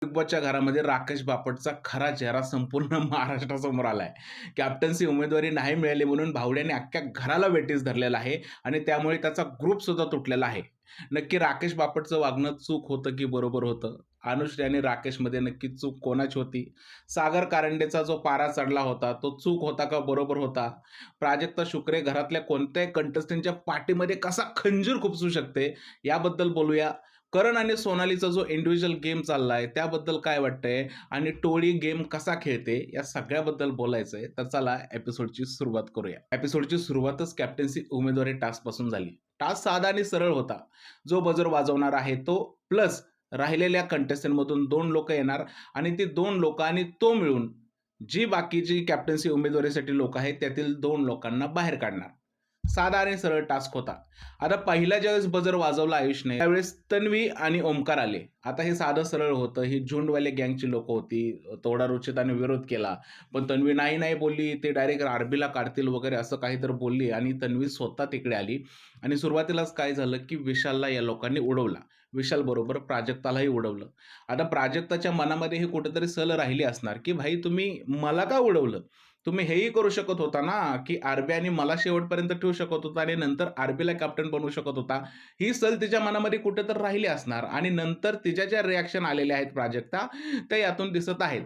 Big बॉसच्या घरामध्ये राकेश बापटचा खरा चेहरा संपूर्ण महाराष्ट्रासमोर आलाय. कॅप्टन्सी उमेदवारी नाही मिळाली म्हणून भावड्याने अख्ख्या घराला वेठीस धरलेला आहे आणि त्यामुळे त्याचा ग्रुप सुद्धा तुटलेला आहे. नक्की राकेश बापटचं वागणं चूक होतं की बरोबर होतं? अनुश्री आणि राकेशमध्ये नक्की चूक कोणाची होती? सागर कारंडेचा जो पारा चढला होता तो चूक होता का बरोबर होता? प्राजक्ता शुक्रे घरातल्या कोणत्याही कंटेस्टंटच्या पाठीमध्ये कसा खंजीर खुपसू शकते याबद्दल बोलूया. करण आणि सोनालीचा जो इंडिव्हिज्युअल गेम चाललाय त्याबद्दल काय वाटतंय आणि टोळी गेम कसा खेळते या सगळ्याबद्दल बोलायचंय. तर चला एपिसोडची सुरुवात करूया. एपिसोडची सुरुवातच कॅप्टन्सी उमेदवारी टास्क पासून झाली. टास्क साधा आणि सरळ होता. जो बजर वाजवणार आहे तो प्लस राहिलेल्या कंटेस्टंट मधून 2 लोक येणार आणि ती 2 लोक आणि तो मिळून जी बाकीची कॅप्टन्सी उमेदवारीसाठी लोक आहेत त्यातील 2 लोकांना बाहेर काढणार. साधा आणि सरळ टास्क होता. आता पहिल्या ज्यावेळेस बजर वाजवला आयुषने त्यावेळेस तन्वी आणि ओमकार आले. आता हे साधं सरळ होतं. ही झुंडवाले गँगची लोक होती. थोडा रुचिताने विरोध केला, पण तन्वी नाही नाही बोलली. ते डायरेक्ट आरबीला काढतील वगैरे असं काहीतरी बोलली आणि तन्वी स्वतः तिकडे आली. आणि सुरुवातीलाच काय झालं की विशालला या लोकांनी उडवला. विशाल बरोबर प्राजक्तालाही उडवलं. आता प्राजक्ताच्या मनामध्ये हे कुठेतरी सल राहिली असणार की भाई तुम्ही मला का उडवलं? तुम्ही हेही करू शकत होता ना, की आरबी आणि मला शेवटपर्यंत ठेवू शकत होता आणि नंतर आरबीला कॅप्टन बनवू शकत होता. ही सल तिच्या मनामध्ये कुठेतरी राहिली असणार आणि नंतर तिच्या ज्या रिएक्शन आलेल्या आहेत प्राजक्ता, त्या यातून दिसत आहेत.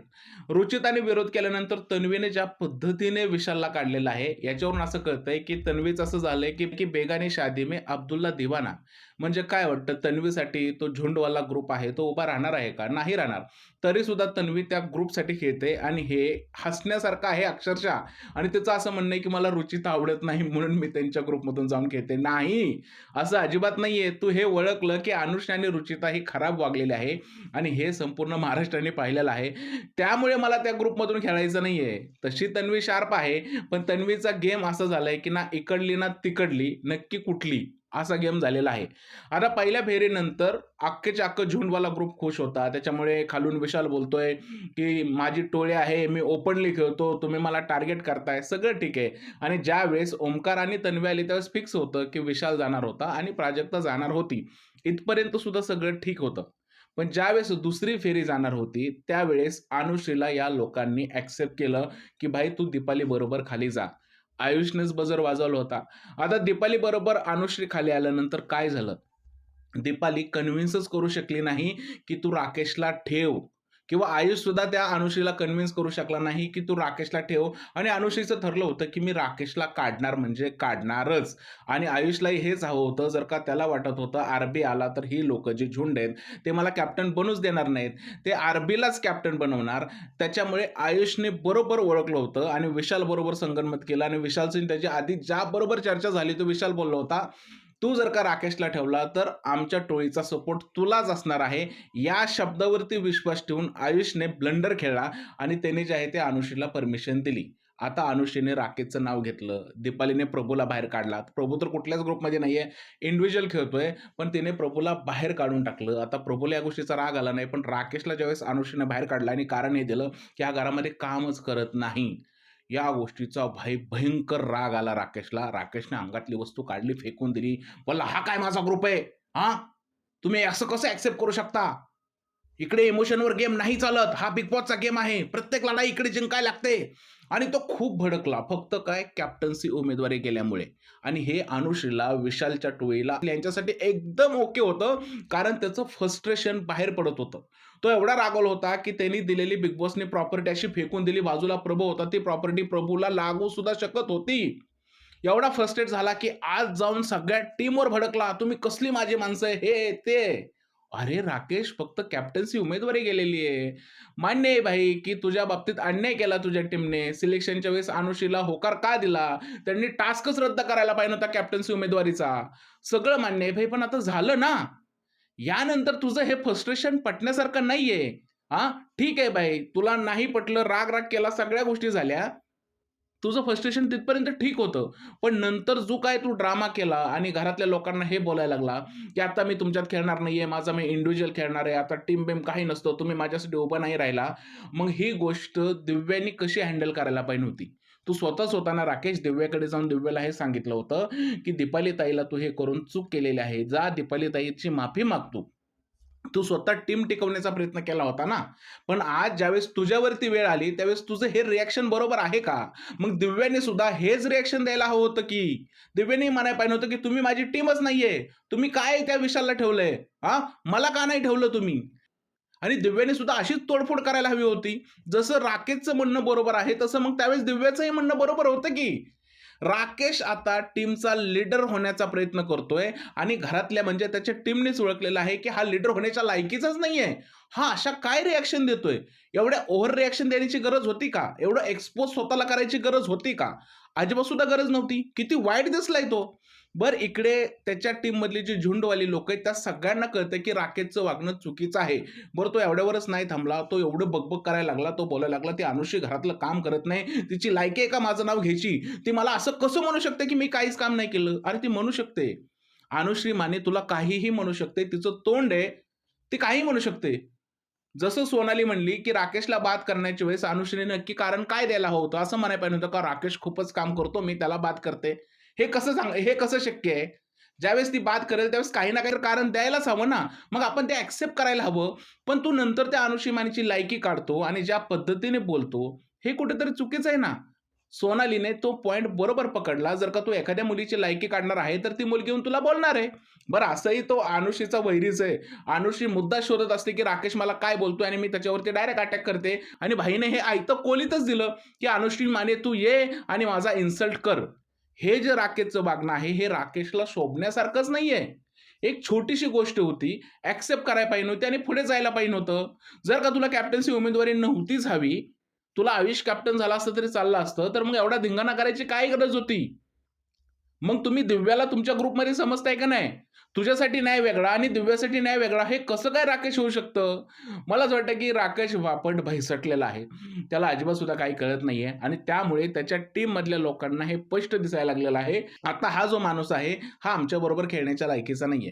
रुचिताने विरोध केल्यानंतर तन्वीने ज्या पद्धतीने विशालला काढलेलं आहे, याच्यावरून असं कळतंय की तन्वीचं असं झालंय की की बेगानी शादी में अब्दुल्ला दिवाना. म्हणजे काय वाटतं तन्वीसाठी तो झुंडवाला ग्रुप आहे, तो उभा राहणार आहे का? नाही राहणार. तरी सुद्धा तन्वी त्या ग्रुपसाठी खेळते आणि हे हसण्यासारखं आहे अक्षरशः. आणि त्याचं असं म्हणणं आहे की मला रुचिता आवडत नाही म्हणून मी त्यांच्या ग्रुपमधून जाऊन खेळते. नाही, असं अजिबात नाहीये. तू हे ओळखलं की अनुष्का आणि रुचिता ही खराब वागलेली आहे आणि हे संपूर्ण महाराष्ट्राने पाहिलेलं आहे. त्यामुळे मला त्या ग्रुपमधून खेळायचं नाहीये. तशी तन्वी शार्प आहे, पण तन्वीचा गेम असा झालाय की ना इकडली ना तिकडली, नक्की कुठली? असा गेम झालेला आहे. आता पहिल्या फेरीनंतर अख्खेच्या अख्खं झुंडवाला ग्रुप खुश होता. त्याच्यामुळे खालून विशाल बोलतोय, की माझी टोळी आहे, मी ओपनली खेळतो, तुम्ही मला टार्गेट करताय, सगळं ठीक आहे. आणि ज्यावेळेस ओमकार आणि तन्वी आली त्यावेळेस फिक्स होतं, की विशाल जाणार होता आणि प्राजक्ता जाणार होती. इथपर्यंत सुद्धा सगळं ठीक होतं. पण ज्यावेळेस दुसरी फेरी जाणार होती, त्यावेळेस अनुश्रीला या लोकांनी ॲक्सेप्ट केलं, की भाई तू दीपाली बरोबर खाली जा. आयुषनेच बजर वाजवला होता. आता दीपाली बरोबर अनुश्री खाली आल्यानंतर काय झालं? दीपाली कन्व्हिन्सच करू शकली नाही, की तू राकेशला ठेव किंवा आयुष सुद्धा त्या अनुश्रीला कन्व्हिन्स करू शकला नाही, की तू राकेशला ठेव आणि अनुश्रीचं ठरलं होतं, की मी राकेशला काढणार म्हणजे काढणारच आणि आयुषलाही हेच हवं होतं. जर का त्याला वाटत होतं आरबी आला तर ही लोकं जी झुंड आहेत, ते मला कॅप्टन बनूच देणार नाहीत. ते आरबीलाच कॅप्टन बनवणार. त्याच्यामुळे आयुषने बरोबर ओळखलं होतं आणि विशाल बरोबर संगनमत केलं आणि विशालची त्याच्या आधी ज्याबरोबर चर्चा झाली, तो विशाल बोलला होता, तू जर का राकेशला ठेवला तर आमच्या टोळीचा सपोर्ट तुलाच असणार आहे. या शब्दावरती विश्वास ठेवून आयुषने ब्लंडर खेळला आणि त्याने जे आहे ते अनुश्रीला परमिशन दिली. आता अनुश्रीने राकेशचं नाव घेतलं. दीपालीने प्रभूला बाहेर काढला. प्रभू तर कुठल्याच ग्रुपमध्ये नाहीये. इंडिव्हिज्युअल खेळतोय. पण तिने प्रभूला बाहेर काढून टाकलं. आता प्रभूला या गोष्टीचा राग आला नाही. पण राकेशला ज्यावेळेस अनुश्रीने बाहेर काढलं आणि कारण हे दिलं, की हा घरामध्ये कामच करत नाही. या गोष्टीचा भयंकर राग आला राकेशला. राकेशने अंगातली वस्तू काढली, फेकून दिली. बोलला, "हा काय माझा ग्रुप आहे? हां? तुम्ही असं कसं ॲक्सेप्ट करू शकता? इकडे इमोशनवर गेम नाही चालत. हा बिग बॉसचा गेम आहे. प्रत्येक लढाई इकडे जिंकायला लागते." आणि तो खूप भडकला. फक्त काय कॅप्टन्सी उमेदवारी गेल्यामुळे. आणि हे अनुश्रीला, विशालच्या टोळीला यांच्यासाठी एकदम ओके होतं. कारण त्याचं फ्रस्ट्रेशन बाहेर पडत होतं. तो एवढा रागावला होता, की त्यांनी दिलेली बिग बॉसने प्रॉपर्टी अशी फेकून दिली. बाजूला प्रभू होता. ती प्रॉपर्टी प्रभूला लागू सुद्धा शकत होती. एवढा फ्रस्ट्रेट झाला, की आज जाऊन सगळ्या टीमवर भडकला. तुम्ही कसली माझी माणसं आहे, हे ते. अरे राकेश, फक्त कॅप्टन्सी उमेदवारी गेलेली आहे. मान्य आहे भाई, की तुझ्या बाबतीत अन्याय केला तुझ्या टीमने. सिलेक्शनच्या वेळेस अनुश्रीला होकार का दिला? त्यांनी टास्कच रद्द करायला पाहिजे होता कॅप्टन्सी उमेदवारीचा. सगळं मान्य आहे भाई, पण आता झालं ना. यानंतर तुझं हे फ्रस्ट्रेशन पटण्यासारखं नाहीये. हां, ठीक आहे भाई, तुला नाही पटलं, राग-राग केला, सगळ्या गोष्टी झाल्या. तुझं फ्रस्ट्रेशन तिथपर्यंत ठीक होतं. पण नंतर जो काय तू ड्रामा केला आणि घरातल्या लोकांना हे बोलायला लागला, की "आता मी तुमच्यात खेळणार नाहीये. माझा मी इंडिव्हिज्युअल खेळणार आहे. आता टीम-बीम काही नसतं. तुम्ही माझ्यासाठी उभा नाही राहिला." मग ही गोष्ट दिव्यानी कशी हँडल करायला पाहिजे होती. तू स्वतःच होता ना राकेश, दिव्याकडे जाऊन दिव्याला हे सांगितलं होतं, की "दीपाली ताईला तू हे करून चूक केलेली आहे. जा दीपाली ताईची माफी माग तू." तू स्वतः टीम टिकवण्याचा प्रयत्न केला होता ना. पण आज ज्यावेळेस तुझ्यावरती वेळ आली, त्यावेळेस तुझं हे रिएक्शन बरोबर आहे का? मग दिव्याने सुद्धा हेच रिएक्शन द्यायला हवं होतं की दिव्याने म्हणायला पाहिजे होतं, की तुम्ही माझी टीमच नाहीये. तुम्ही काय त्या विशालला ठेवलंय? हां, मला का नाही ठेवलं तुम्ही? आणि दिव्याने सुद्धा अशीच तोडफोड करायला हवी होती. जसं राकेशचं म्हणणं बरोबर आहे, तसं मग त्यावेळेस दिव्याचंही म्हणणं बरोबर होतं की राकेश आता टीमचा लीडर होण्याचा प्रयत्न करतोय आणि घरातल्या म्हणजे त्याच्या टीमनेच ओळखलेलं आहे, की हा लीडर होण्याच्या लायकीचाच नाहीये. हा अशा काय रिएक्शन देतोय? एवढ्या ओव्हर रिएक्शन देण्याची गरज होती का? एवढं एक्सपोज स्वतःला करायची गरज होती का? अजिबात सुद्धा गरज नव्हती. किती वाईट दिसलाय तो. बरं इकडे त्याच्या टीममधली जी झुंडवाली लोकं आहेत, त्या सगळ्यांना कळतंय, की राकेशचं वागणं चुकीचं आहे. बरं तो एवढ्यावरच नाही थांबला. तो एवढं बकबक करायला लागला, तो बोलायला लागला, "ती अनुश्री घरातलं काम करत नाही. तिची लायकी आहे का माझं नाव घ्यायची? ती मला असं कसं म्हणू शकते, की मी काहीच काम नाही केलं?" अरे ती म्हणू शकते. अनुश्री माने तुला काहीही म्हणू शकते. तिचं तोंड आहे. ती काहीही म्हणू शकते. जसं सोनाली म्हणली, की राकेशला बाद करण्याच्या वेळेस अनुश्रीने नक्की कारण काय द्यायला हवं होतं? असं म्हणायला पाहिजे होतं का राकेश खूपच काम करतो, मी त्याला बाद करते. हे कसं शक्य आहे? ज्यावेळेस ती बाद करेल त्यावेळेस काही ना काही कारण द्यायलाच हवं ना. मग आपण ते एक्सेप्ट करायला हवं. पण तू नंतर त्या अनुश्री मानेची लायकी काढतो आणि ज्या पद्धतीने बोलतो, हे कुठेतरी चुकीचं आहे ना. सोनालीने तो पॉइंट बरोबर पकडला. जर का तू एखाद्या मुलीची लायकी काढणार आहे, तर ती मुलगी येऊन तुला बोलणार आहे. बरं असंही तो अनुश्रीचा वैरीच आहे. अनुश्री मुद्दा शोधत असते, की राकेश मला काय बोलतोय आणि मी त्याच्यावरती डायरेक्ट अटॅक करते आणि भाईने हे आयतं कोलीतच दिलं, की अनुश्री माने तू ये आणि माझा इन्सल्ट कर. हे जे राकेशचं वागणं आहे, हे राकेशला शोभण्यासारखंच नाहीये. एक छोटीशी गोष्ट होती, एक्सेप्ट करायला पाहिजे होती आणि पुढे जायला पाहिजे होतं. जर का तुला कॅप्टन्सी उमेदवारी नव्हतीच हवी, तुला आयुष कॅप्टन झाला असतं तरी चाललं असतं, तर मग एवढा धिंगाणा करायची काय गरज होती? मग तुम्ही दिव्याला तुमच्या ग्रुपमध्ये समजताय का नाही? तुझ्यासाठी न्याय वेगळा आणि दिव्यासाठी न्याय वेगळा. हे कसं काय राकेश होऊ शकतं? मला असं वाटतं, की राकेश वापट भैसटलेला आहे. त्याला अजिबात सुद्धा काही कळत नाहीये आणि त्यामुळे त्याच्या टीममधल्या लोकांना हे स्पष्ट दिसायला लागलेलं आहे. आता हा जो माणूस आहे, हा आमच्याबरोबर खेळण्याच्या लायकीचा नाहीये.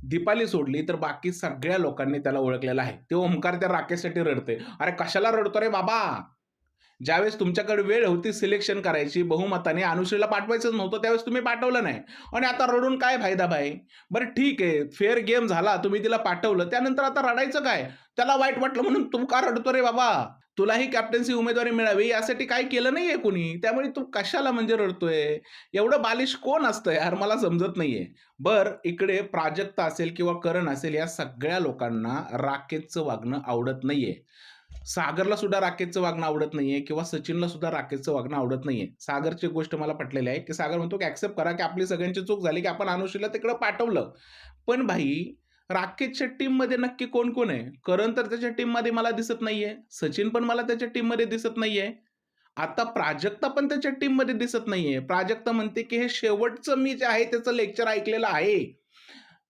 दीपाली सोडली तर बाकी सगळ्या लोकांनी त्याला ओळखलेलं आहे. ते ओमकार त्या राकेशसाठी रडतंय. अरे कशाला रडतो रे बाबा? ज्यावेळेस तुमच्याकडे वेळ होती सिलेक्शन करायची बहुमताने अनुश्रीला पाठवायचंच नव्हतं त्यावेळेस तुम्ही पाठवलं नाही आणि आता रडून काय फायदा भाई. बरं ठीक आहे फेअर गेम झाला तुम्ही तिला पाठवलं त्यानंतर आता रडायचं काय. त्याला वाईट वाटलं म्हणून तू का रडतो रे बाबा. तुलाही कॅप्टन्सी उमेदवारी मिळावी यासाठी काही केलं नाहीये कोणी त्यामुळे तू कशाला म्हणजे रडतोय. एवढं बालिश कोण असतं यार मला समजत नाहीये. बर इकडे प्राजक्ता असेल किंवा करण असेल या सगळ्या लोकांना राकेशचं वागणं आवडत नाहीये. सागरला सुद्धा राकेशचं वागणं आवडत नाहीये किंवा सचिनला सुद्धा राकेशचं वागणं आवडत नाहीये. सागरची एक गोष्ट मला पटलेली आहे, की सागर म्हणतो, की एक्सेप्ट करा, की आपली सगळ्यांची चूक झाली, की आपण अनुश्रीला तिकडं पाठवलं. पण भाई राकेशच्या टीममध्ये नक्की कोण-कोण आहे? करण तर त्याच्या टीममध्ये मला दिसत नाहीये. सचिन पण मला त्याच्या टीममध्ये दिसत नाहीये. आता प्राजक्ता पण त्याच्या टीममध्ये दिसत नाहीये. प्राजक्ता म्हणते, की हे शेवटचं मी जे आहे त्याचं लेक्चर ऐकलेलं आहे.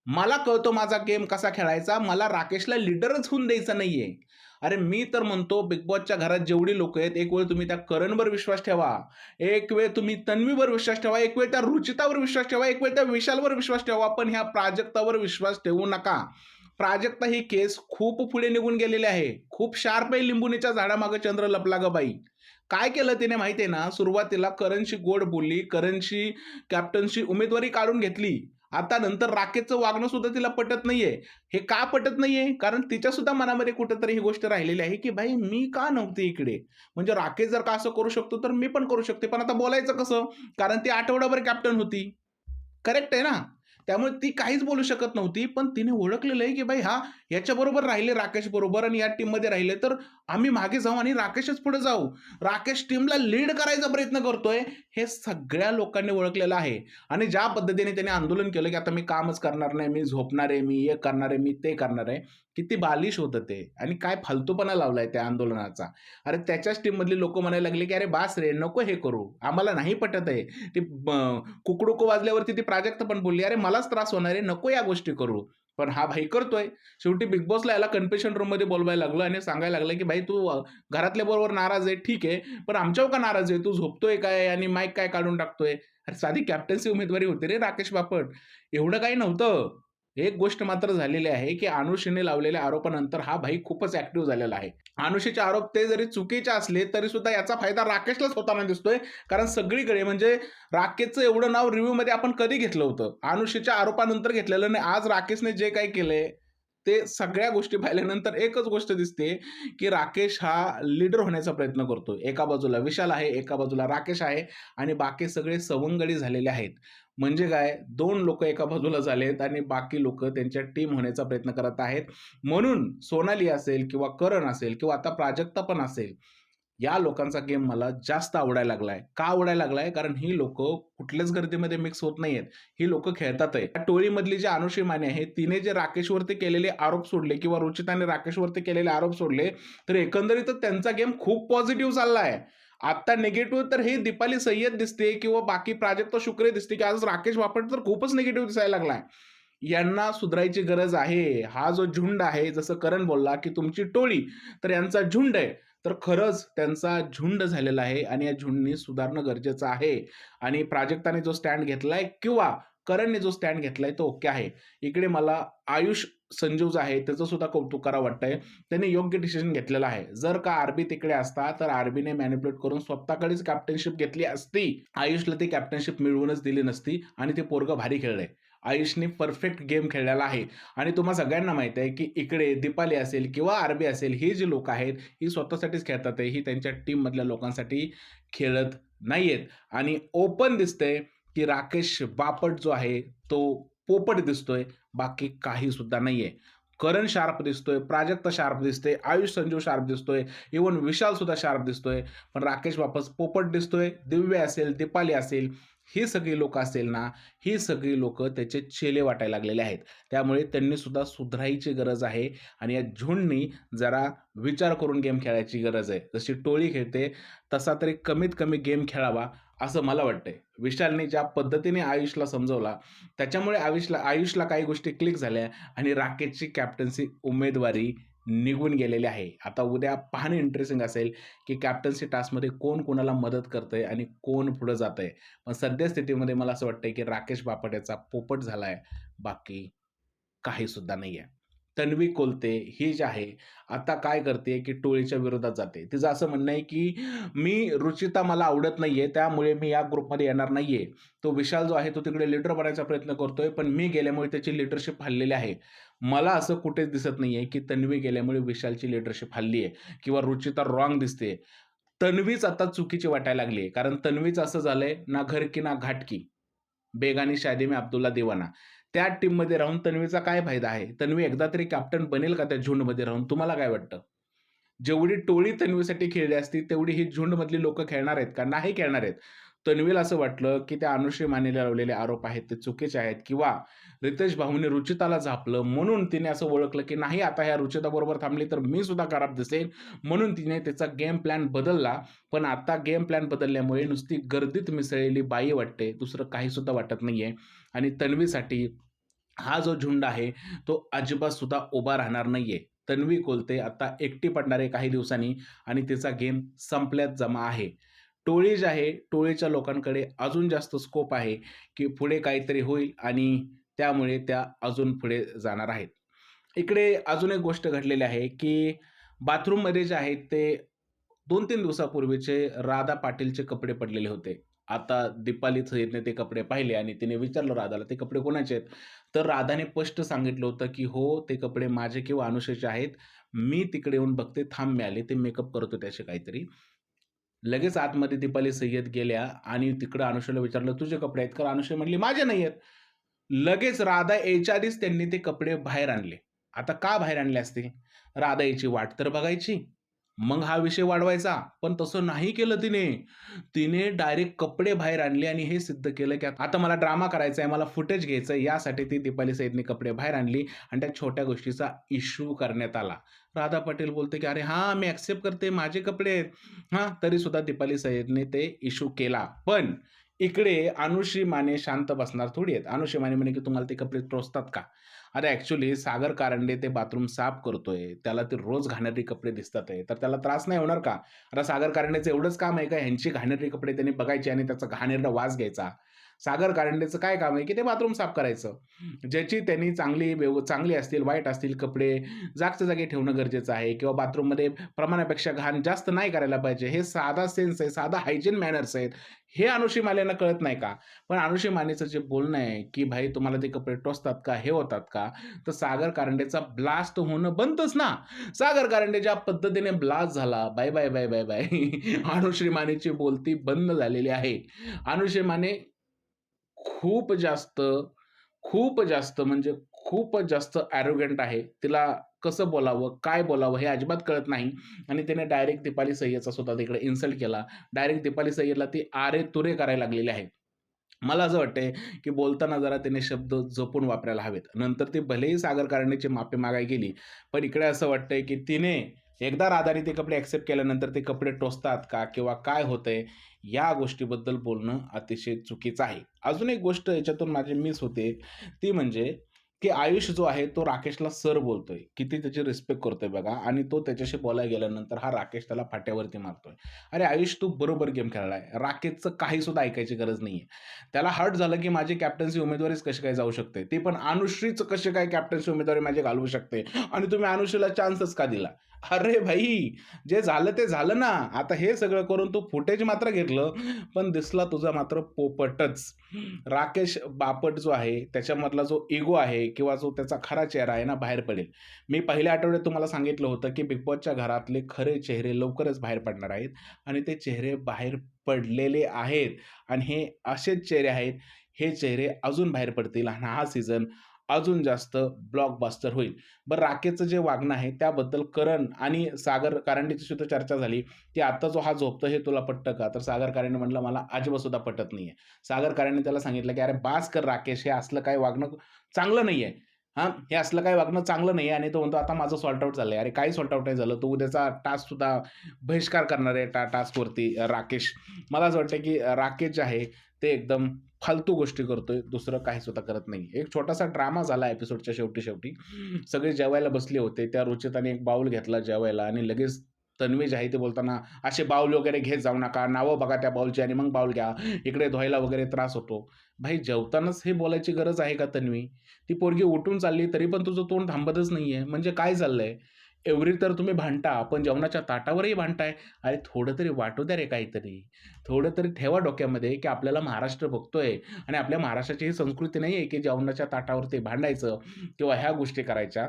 मला कळतो माझा गेम कसा खेळायचा. मला राकेशला लीडरच होऊन द्यायचा नाहीये. अरे मी तर म्हणतो बिग बॉसच्या घरात जेवढी लोकं आहेत, एक वेळ तुम्ही त्या करणवर विश्वास ठेवा. एक वेळ तुम्ही तन्वीवर विश्वास ठेवा. एक वेळ त्या रुचितावर विश्वास ठेवा. एक वेळ त्या विशालवर विश्वास ठेवा. पण ह्या प्राजक्तावर विश्वास ठेवू नका. प्राजक्ता ही केस खूप पुढे निघून गेलेली आहे. खूप शार्प आहे लिंबुनीच्या झाडामागे चंद्र लपला गं बाई. काय केलं तिने माहिती आहे ना, सुरुवातीला करणशी गोड बोलली, करणशी कॅप्टनशी उमेदवारी काढून घेतली. आता नंतर राकेशचं वागणं सुद्धा तिला पटत नाहीये. हे का पटत नाहीये? कारण तिच्या सुद्धा मनामध्ये कुठेतरी ही गोष्ट राहिलेली आहे, की भाई मी का नव्हते इकडे? म्हणजे राकेश जर का असं करू शकतो, तर मी पण करू शकते. पण आता बोलायचं कसं? कारण ती आठवडाभर कॅप्टन होती. करेक्ट आहे ना? त्यामुळे ती काहीच बोलू शकत नव्हती. पण तिने ओळखलेलं आहे, की भाई हां, याच्याबरोबर राहिले राकेश बरोबर आणि या टीममध्ये राहिले, तर आम्ही मागे जाऊ आणि राकेशच पुढे जाऊ. राकेश टीमला लीड करायचा प्रयत्न करतोय, हे सगळ्या लोकांनी ओळखलेलं आहे. आणि ज्या पद्धतीने त्याने आंदोलन केलं, की आता मी कामच करणार नाही, मी झोपणार आहे, मी हे करणार आहे, मी ते करणार आहे. किती बालिश होतं ते आणि काय फालतूपणा लावलाय त्या आंदोलनाचा. अरे त्याच्याच टीममधली लोकं म्हणायला लागली, की "अरे बास रे, नको हे करू. आम्हाला नाही पटत आहे." ती कुकडुकू वाजल्यावरती ती प्राजक्ता पण बोलली, "अरे मलाच त्रास होणार आहे, नको या गोष्टी करू." पण हा भाई करतोय. शेवटी बिग बॉसला याला कन्फेशन रूममध्ये बोलवायला लागलं आणि सांगायला लागलं, की "भाई तू घरातल्या बरोबर नाराज आहे, ठीक आहे. पण आमच्यावर का नाराज आहे? तू झोपतोय काय आणि माईक काय काढून टाकतोय?" अरे साधी कॅप्टन्सी उमेदवारी होती रे राकेश बापट. एवढं काही नव्हतं. एक गोष्ट मात्र झालेली आहे, की अनुषेने लावलेल्या आरोपानंतर हा भाई खूपच ॲक्टिव्ह झालेला आहे. अनुषेचे आरोप ते जरी चुकीचे असले, तरी सुद्धा याचा फायदा राकेशलाच होताना दिसतोय. कारण सगळीकडे म्हणजे राकेशचं एवढं नाव रिव्ह्यूमध्ये आपण कधी घेतलं होतं? अनुषेच्या आरोपानंतर घेतलेलं नाही. आज राकेशने जे काही केलंय, ते सगळ्या गोष्टी पाहिल्यानंतर एकच गोष्ट दिसते, की राकेश हा लीडर होण्याचा प्रयत्न करतोय. एका बाजूला विशाल आहे, एका बाजूला राकेश आहे आणि बाकी सगळे सवंगडी झालेले आहेत. म्हणजे काय 2 लोकं एका बाजूला झालेत आणि बाकी लोकं त्यांच्या टीम होण्याचा प्रयत्न करत आहेत. म्हणून सोनाली असेल किंवा करण असेल किंवा आता प्राजक्ता पण असेल, या लोकांचा गेम मला जास्त आवडायला लागलाय. का आवडायला लागलाय? कारण ही लोकं कुठल्याच गर्दीमध्ये मिक्स होत नाहीयेत. ही लोकं खेळतात आहे. त्या टोळीमधली जी अनुषी माने आहे, तिने जे राकेशवरती केलेले आरोप सोडले किंवा रुचिताने राकेशवरती केलेले आरोप सोडले, तर एकंदरीतच त्यांचा गेम खूप पॉझिटिव्ह चाललाय. आता निगेटिव्ह तर ही दीपाली सय्यद दिसते किंवा बाकी प्राजक्ता शुक्रे दिसते, की आज राकेश बापट तर खूपच निगेटिव्ह दिसायला लागलाय. यांना सुधारायची गरज आहे. हा जो झुंड आहे, जसं करण बोलला, की तुमची टोळी, तर यांचा झुंड आहे. तर खरंच त्यांचा झुंड झालेला आहे आणि या झुंडनी सुधारणं गरजेचं आहे. आणि प्राजक्ताने जो स्टँड घेतलाय किंवा करणने जो स्टँड घेतलाय तो ओके आहे. इकडे मला आयुष संजू जो आहे त्याचं सुद्धा कौतुक करावं वाटतंय. त्याने योग्य डिसिजन घेतलेला आहे. जर का आरबी तिकडे असता, तर आरबीने मॅनिप्युलेट करून स्वतःकडेच कॅप्टनशिप घेतली असती. आयुषला ती कॅप्टनशिप मिळवूनच दिली नसती आणि ते पोरगं भारी खेळलंय. आयुषने परफेक्ट गेम खेळलेला आहे आणि तुम्हा सगळ्यांना माहिती आहे, की इकडे दीपाली असेल किंवा आरबी असेल, ही जी लोकं आहेत, ही स्वतःसाठीच खेळतात आहे. ही त्यांच्या टीममधल्या लोकांसाठी खेळत नाहीयेत आणि ओपन दिसतंय, की राकेश बापट जो आहे, तो पोपट दिसतोय. बाकी काही सुद्धा नाहीये. करण शार्प दिसतोय, प्राजक्ता शार्प दिसते, आयुष संजू शार्प दिसतोय, इव्हन विशाल सुद्धा शार्प दिसतोय. पण राकेश वापस पोपट दिसतोय. दिव्य असेल, दीपाली असेल, ही सगळी लोकं असेल ना, ही सगळी लोकं त्याचे चेले वाटायला लागलेले आहेत. त्यामुळे त्यांनी सुद्धा सुधारायची गरज आहे आणि या झुंडनी जरा विचार करून गेम खेळायची गरज आहे. जशी टोळी खेळते, तसा तरी कमीत कमी गेम खेळावा, असं मला वाटतंय. विशालने ज्या पद्धतीने आयुषला समजवला, त्याच्यामुळे आयुषला काही गोष्टी क्लिक झाल्या आणि राकेशची कॅप्टन्सी उमेदवारी निघून गेलेली आहे. आता उद्या पाहणं इंटरेस्टिंग असेल, की कॅप्टन्सी टास्कमध्ये कोण कोणाला मदत करतंय आणि कोण पुढे जातंय. पण सध्या स्थितीमध्ये मला असं वाटतंय, की राकेश बापट याचा पोपट झालाय. बाकी काही सुद्धा नाहीये. तन्वी कोलते ही जी आहे, आता काय करते, की टोळीच्या विरोधात जाते. तिचं असं म्हणणं आहे, की रुचिता मला आवडत नाहीये, त्यामुळे मी या ग्रुपमध्ये येणार नाहीये. तो विशाल जो आहे, तो तिकडे लीडर बनायचा प्रयत्न करतोय, पण मी गेल्यामुळे त्याची लीडरशिप हललेली आहे. मला असं कुठेच दिसत नाहीये, की तन्वी गेल्यामुळे विशालची लीडरशिप हलली आहे किंवा रुचिता रॉंग दिसते. तन्वीच आता चुकीची वाटायला लागली आहे. कारण तन्वीचं असं झालंय, ना घर की ना घाट की. बेगानी शादी में अब्दुल्ला दिवाना. त्या टीममध्ये राहून तन्वीचा काय फायदा आहे? तन्वी एकदा तरी कॅप्टन बनेल का त्या झुंडमध्ये राहून? तुम्हाला काय वाटतं? जेवढी टोळी तन्वीसाठी खेळली असती, तेवढी ही झुंडमधली लोकं खेळणार आहेत का? नाही खेळणार आहेत. तन्वीला असं वाटलं, की त्या अनुश्री मानेला लावलेले आरोप आहेत ते चुकीचे आहेत किंवा रितेश भाऊने रुचिताला झापलं म्हणून तिने असं ओळखलं, की नाही आता ह्या रुचिताबरोबर थांबली तर मी सुद्धा खराब दिसेन. म्हणून तिने त्याचा गेम प्लॅन बदलला. पण आता गेम प्लॅन बदलल्यामुळे नुसती गर्दीत मिसळलेली बाई वाटते. दुसरं काही सुद्धा वाटत नाहीये आणि तन्वीसाठी हा जो झुंड आहे, तो अजिबात सुद्धा उभा राहणार नाहीये. तन्वी कोलते आता एकटी पडणार आहे काही दिवसांनी आणि तिचा गेम संपल्यात जमा आहे. टोळी जी आहे, टोळीच्या लोकांकडे अजून जास्त स्कोप आहे, की पुढे काहीतरी होईल आणि त्यामुळे त्या अजून पुढे जाणार आहेत. इकडे अजून एक गोष्ट घडलेली आहे, की बाथरूममध्ये जे आहेत ते 2-3 दिवसापूर्वीचे राधा पाटीलचे कपडे पडलेले होते. आता दीपाली सय्यदने ते कपडे पाहिले आणि तिने विचारलं राधाला, "ते कपडे कोणाचे आहेत?" तर राधाने स्पष्ट सांगितलं होतं, की "हो, ते कपडे माझे किंवा अनुषाचे आहेत. मी तिकडे येऊन बघते, थांब." मी आले. ते मेकअप करत होते असे काहीतरी. लगेच आतमध्ये दीपाली सय्यद गेल्या आणि तिकडं अनुषाला विचारलं, "तुझे कपडे आहेत का?" अनुषा म्हणाली, "माझे नाही आहेत." लगेच राधा यायच्या आधीच त्यांनी ते कपडे बाहेर आणले. आता का बाहेर आणले असते? राधा यायची वाट तर बघायची. मग हा विषय वाढवायचा. पण तसं नाही केलं तिने. तिने डायरेक्ट कपडे बाहेर आणले आणि हे सिद्ध केलं, की आता मला ड्रामा करायचा आहे, मला फुटेज घ्यायचं आहे. यासाठी ती दीपाली सय्यदने कपडे बाहेर आणली आणि त्या छोट्या गोष्टीचा इश्यू करण्यात आला. राधा पाटील बोलते, की "अरे हां, मी एक्सेप्ट करते. माझे कपडे आहेत." हां, तरीसुद्धा दीपाली सय्यदने ते इश्यू केला. पण इकडे अनुश्री माने शांत बसणार थोडी आहेत. अनुश्री माने म्हणे, की "तुम्हाला ते कपडे टोचतात का?" अरे ॲक्चुअली सागर कारंडे ते बाथरूम साफ करतोय. त्याला ते रोज घाणेरडे कपडे दिसतात आहे. तर त्याला त्रास नाही होणार का? आता सागर कारंडेचं एवढंच काम आहे का ह्यांची घाणेरडी कपडे त्यांनी बघायचे आणि त्याचा घाणेरडा वास घ्यायचा? सागर कारंडेचं काय काम आहे, की ते बाथरूम साफ करायचं. ज्याची त्यांनी चांगली असतील, वाईट असतील कपडे जागच्या जागी ठेवणं गरजेचं आहे किंवा बाथरूममध्ये प्रमाणापेक्षा घाण जास्त नाही करायला पाहिजे. हे साधा सेन्स आहे, साधा हायजीन मॅनर्स आहेत. हे अनुषी मालेला कळत नाही का? पण अनुषी मानेचं जे बोलणं आहे, की "भाई तुम्हाला ते कपडे टोचतात का? हे होतात का?" तर सागर कारंडेचा ब्लास्ट होणं बनतच ना. सागर कारंडे ज्या पद्धतीने ब्लास्ट झाला, bye, bye, bye, bye, bye. Anushri मानेची बोलती बंद झालेली आहे. अनुश्री माने खूप जास्त, खूप जास्त म्हणजे खूपच जास्त ॲरोगंट आहे. तिला कसं बोलावं, काय बोलावं हे अजिबात कळत नाही आणि तिने डायरेक्ट दीपाली सय्यदचा सुद्धा तिकडे इन्सल्ट केला. डायरेक्ट दीपाली सय्यदला ती आरे-तुरे करायला लागलेली आहे. मला असं वाटतंय, की बोलताना जरा तिने शब्द जपून वापरायला हवेत. नंतर ती भलेही सागर कारंडेची माफी मागायला गेली, पण इकडे असं वाटतंय, की तिने एकदा राधाने ते कपडे एक्सेप्ट केल्यानंतर ते कपडे टोचतात का? किंवा काय होतंय? या गोष्टीबद्दल बोलणं अतिशय चुकीचं आहे. अजून एक गोष्ट याच्यातून माझी मिस होते, ती म्हणजे की आयुष जो आहे तो राकेशला सर बोलतोय. किती त्याची रिस्पेक्ट करतोय बघा आणि तो त्याच्याशी बोलायला गेल्यानंतर हा राकेश त्याला फाट्यावरती मारतोय. अरे आयुष तू बरोबर गेम खेळलाय. राकेशचं काही सुद्धा ऐकायची गरज नाहीये. त्याला हर्ट झालं की माझी कॅप्टन्सी उमेदवारीच कशी काय जाऊ शकते? ती पण अनुश्रीच कशी काय कॅप्टन्सी उमेदवारी माझी घालवू शकते? आणि तुम्ही अनुश्रीला चान्सच का दिला? अरे भाई जे झालं ते झालं ना. आता हे सगळं करून तू फुटेज मात्र घेतलं, पण दिसला तुझा मात्र पोपटच. राकेश बापट जो आहे, त्याच्यामधला जो इगो आहे किंवा जो त्याचा खरा चेहरा आहे ना, बाहेर पडेल. मी पहिल्या आठवड्यात तुम्हाला सांगितलं होतं, की बिग बॉसच्या घरातले खरे चेहरे लवकरच बाहेर पडणार आहेत आणि ते चेहरे बाहेर पडलेले आहेत आणि हे असेच चेहरे आहेत. हे चेहरे अजून बाहेर पडतील आणि हा सीझन अजून जास्त ब्लॉकबस्टर होईल. बरं राकेशचं जे वागणं आहे त्याबद्दल करण आणि सागर कारंडेची सुद्धा चर्चा झाली, की "आता जो हा झोपतो हे तुला पटतं का?" तर सागर कारंडे म्हटलं, "मला अजिबात सुद्धा पटत नाहीये." सागर कारंडे त्याला सांगितलं, की "अरे बास कर राकेश, हे असलं काही वागणं चांगलं नाहीये. हां, हे असलं काही वागणं चांगलं नाहीये." आणि तो म्हणतो, "आता माझं सॉर्ट आउट झालंय." अरे काही सॉर्ट आउट नाही झालं. तो उद्याचा टास्क सुद्धा बहिष्कार करणार आहे टास्कवरती राकेश. मला असं वाटतं, की राकेश जे आहे ते एकदम फालतू गोष्टी करतोय. दुसरं काही सुद्धा करत नाही. एक छोटासा ड्रामा झाला एपिसोडच्या शेवटी-शेवटी. सगळे जेवायला बसले होते. त्या रुचिताने एक बाउल घेतला जेवायला आणि लगेच तन्वी जे आहे ते बोलताना, "असे बाउल वगैरे घेत जाऊ नका. नावं बघा त्या बाउलची आणि मग बाउल घ्या. इकडे धुवायला वगैरे त्रास होतो." भाई जेवतानाच हे बोलायची गरज आहे का तन्वी? ती पोरगी उठून चालली तरी पण तुझं तोंड थांबतच नाहीये. म्हणजे काय चाललंय? एव्हरी तर तुम्ही भांडता, पण जेवणाच्या ताटावरही भांडताय. अरे थोडं तरी वाटू द्या रे काहीतरी. थोडं तरी ठेवा डोक्यामध्ये, की आपल्याला महाराष्ट्र बघतोय आणि आपल्या महाराष्ट्राची ही संस्कृती नाहीये, की जेवणाच्या ताटावरती भांडायचं किंवा ह्या गोष्टी करायच्या.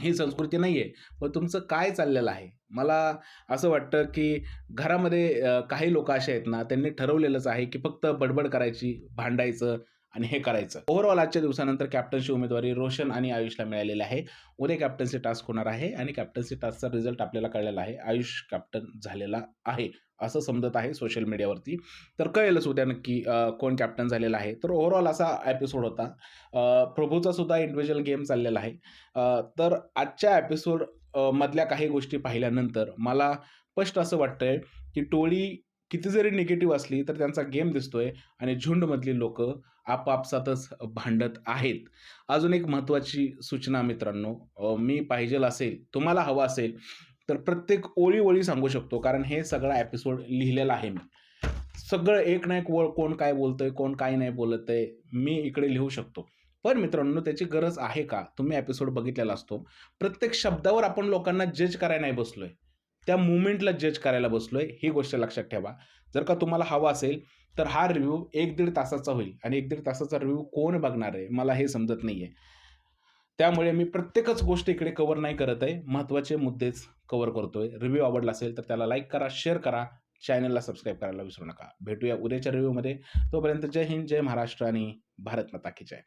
ही संस्कृती नाहीये. मग तुमचं काय चाललेलं आहे? मला असं वाटतं, की घरामध्ये काही लोकं असे आहेत ना, त्यांनी ठरवलेलंच आहे, की फक्त बडबड करायची, भांडायचं आणि हे करायचं. ओव्हरऑल आजच्या दिवसानंतर कॅप्टन्सी उमेदवारी रोशन आणि आयुषला मिळालेली आहे. उद्या कॅप्टन्सी टास्क होणार आहे आणि कॅप्टन्सी टास्कचा रिझल्ट आपल्याला कळलेला आहे. आयुष कॅप्टन झालेला आहे, असं समजत आहे सोशल मीडियावरती. तर कळेलच उद्या नक्की कोण कॅप्टन झालेला आहे. तर ओव्हरऑल असा एपिसोड होता. प्रभूचा सुद्धा इंडिव्हिज्युअल गेम चाललेला आहे. तर आजच्या एपिसोड मधल्या काही गोष्टी पाहिल्यानंतर मला स्पष्ट असं वाटतंय, की टोळी किती जरी निगेटिव्ह असली, तर त्यांचा गेम दिसतोय आणि झुंडमधली लोकं आपापसातच भांडत आहेत. अजून एक महत्त्वाची सूचना मित्रांनो, मी पाहिजेल असेल, तुम्हाला हवं असेल, तर प्रत्येक ओळी-ओळी सांगू शकतो. कारण हे सगळा एपिसोड लिहिलेला आहे मी. सगळं एक ना एक ओळ कोण काय बोलतंय, कोण काय नाही बोलत आहे, मी इकडे लिहू शकतो. पण मित्रांनो त्याची गरज आहे का? तुम्ही एपिसोड बघितलेला असतो. प्रत्येक शब्दावर आपण लोकांना जज करायला नाही बसलोय. त्या मोमेंटला जज करायला बसलोय, ही गोष्ट लक्षात ठेवा. जर का तुम्हाला हवा असेल, तर हा रिव्ह्यू 1-1.5 तासाचा होईल आणि 1-1.5 तासाचा रिव्ह्यू कोण बघणार आहे? मला हे समजत नाहीये. त्यामुळे मी प्रत्येकच गोष्ट इकडे कव्हर नाही करत आहे. महत्त्वाचे मुद्देच कव्हर करतोय. रिव्ह्यू आवडला असेल तर त्याला लाईक करा, शेअर करा, चॅनलला सबस्क्राईब करायला विसरू नका. भेटूया उद्याच्या रिव्ह्यूमध्ये. तोपर्यंत जय हिंद, जय महाराष्ट्र आणि भारत माता की जय.